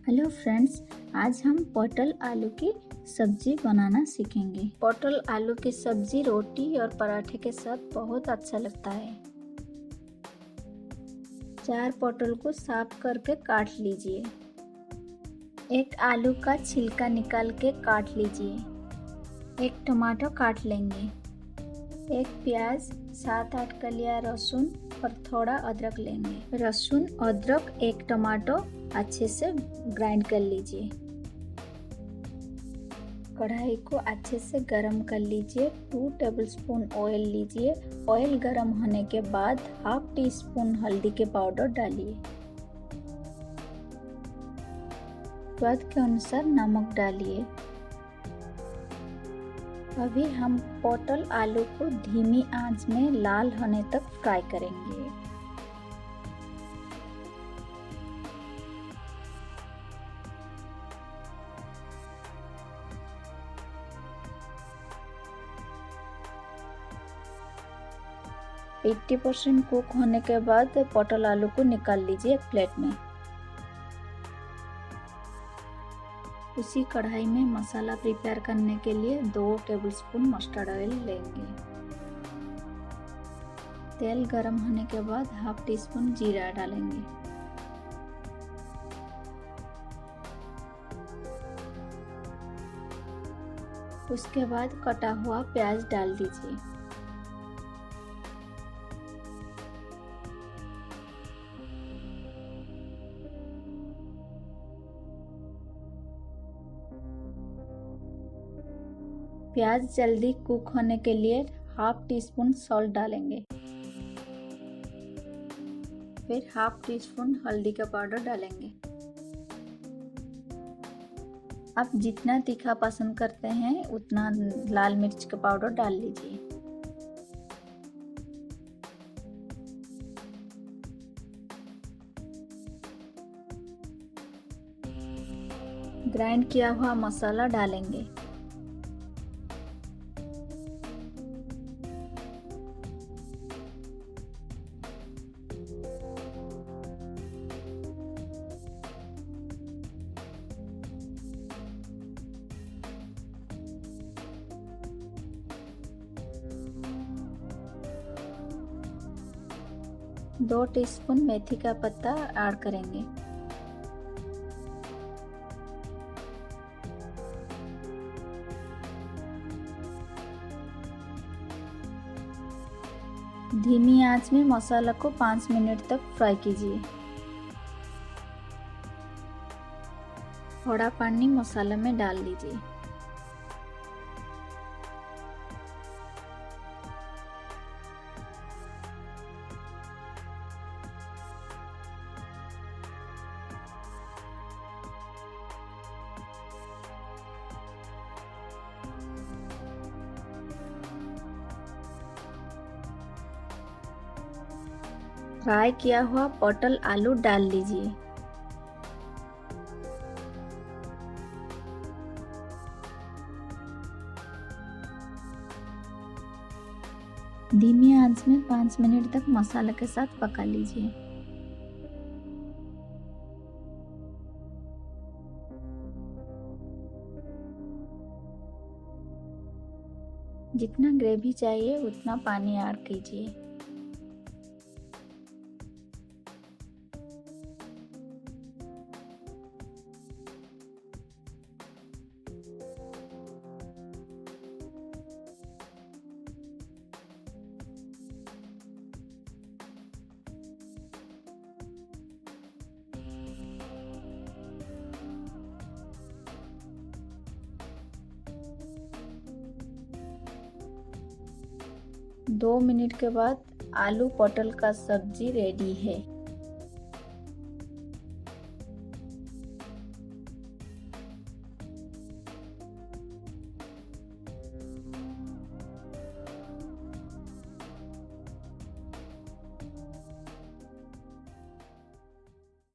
Hello friends, आज हम पटल आलू की सब्जी बनाना सीखेंगे। पटल आलू की सब्जी रोटी और पराठे के साथ बहुत अच्छा लगता है। 4 पटल को साफ करके काट लीजिए। एक आलू का छिलका निकाल के काट लीजिए। एक टमाटर काट लेंगे। एक प्याज, 7-8 कलियां लहसुन और थोड़ा अदरक लेंगे। लहसुन, अदरक, एक टमाटर अच्छे से ग्राइंड कर लीजिए। कढ़ाई को अच्छे से गरम कर लीजिए। 2 टेबलस्पून ऑयल लीजिए। ऑयल गरम होने के बाद हाफ टी स्पून हल्दी के पाउडर डालिए। स्वाद के अनुसार नमक डालिए। अभी हम पटल आलू को धीमी आंच में लाल होने तक फ्राई करेंगे। एट्टी 80% कुक होने के बाद पटल आलू को निकाल लीजिए एक प्लेट में। उसी कढ़ाई में मसाला प्रिपेयर करने के लिए 2 टेबलस्पून मस्टर्ड ऑयल लेंगे। तेल गरम होने के बाद हाफ टी स्पून जीरा डालेंगे। उसके बाद कटा हुआ प्याज डाल दीजिए। प्याज जल्दी कुक होने के लिए हाफ टी स्पून सॉल्ट डालेंगे। फिर हाफ टी स्पून हल्दी का पाउडर डालेंगे। आप जितना तीखा पसंद करते हैं उतना लाल मिर्च का पाउडर डाल लीजिए। ग्राइंड किया हुआ मसाला डालेंगे। दो टीस्पून मेथी का पत्ता ऐड करेंगे। धीमी आंच में मसाला को 5 मिनट तक फ्राई कीजिए। थोड़ा पानी मसाला में डाल लीजिए। फ्राई किया हुआ पटल आलू डाल लीजिए। धीमी आंच में 5 मिनट तक मसाला के साथ पका लीजिए। जितना ग्रेवी चाहिए उतना पानी ऐड कीजिए। दो मिनट के बाद आलू पटल का सब्जी रेडी है।